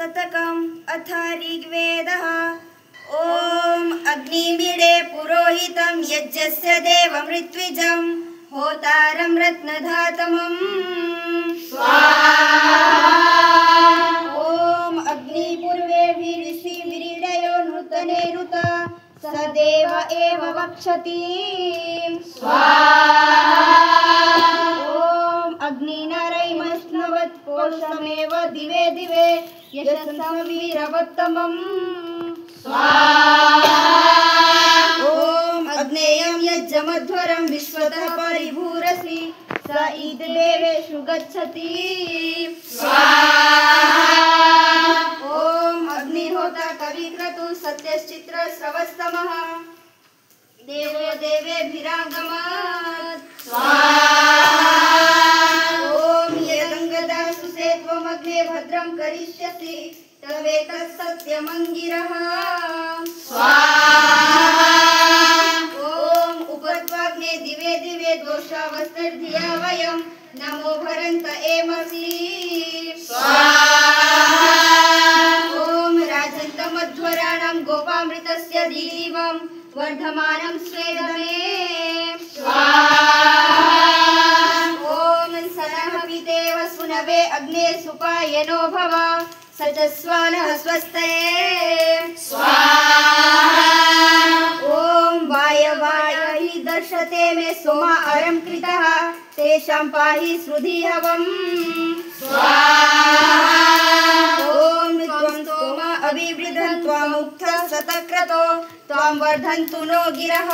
शतकम् अथ ऋग्वेदः। ॐ अग्निमीडे पुरोहितं यज्ञस्य देवमृत्विजं होतारं रत्नधातमम् ॐ अग्निपूर्वेभिरिषिभिरीडयो नूतनेरुत स देव एव वक्षति ॐ अग्निनारैमस्नवत्पोषमेव दिवे दिवे यशसं वीरवत्तमम् ॐ अग्नेयं यज्ञमध्वरं विश्वतः परिभूरसि स ईददेवेषु गच्छति ॐ अग्निहोता कविक्रतुः सत्यश्चित्रस्रवस्तमः देवो देवेभिरागमत् ॐ यदङ्गदासु से त्वमग्ने भद्रं करिष्यसि तवेतत् सत्यमङ्गिरः ॐ उपत्वाग्ने दिवे दिवे दोषावस्तर्धिया वयं नमो भरन्त एमसि ॐ राजन्तमध्वराणां गोपामृतस्य दीवं वर्धमानं स्वेदमे ॐ सनः पितेव सुनवे अग्ने सुपायनो भव स च स्वानः स्वस्तये ॐ वायवाय हि दर्शते मे सोमा अरं कृतः तेषां पाहि श्रुधि हवम् ॐ त्वं सोमा अभिवृद्धं त्वामुक्थः शतक्रतो त्वां वर्धन्तु नो गिरः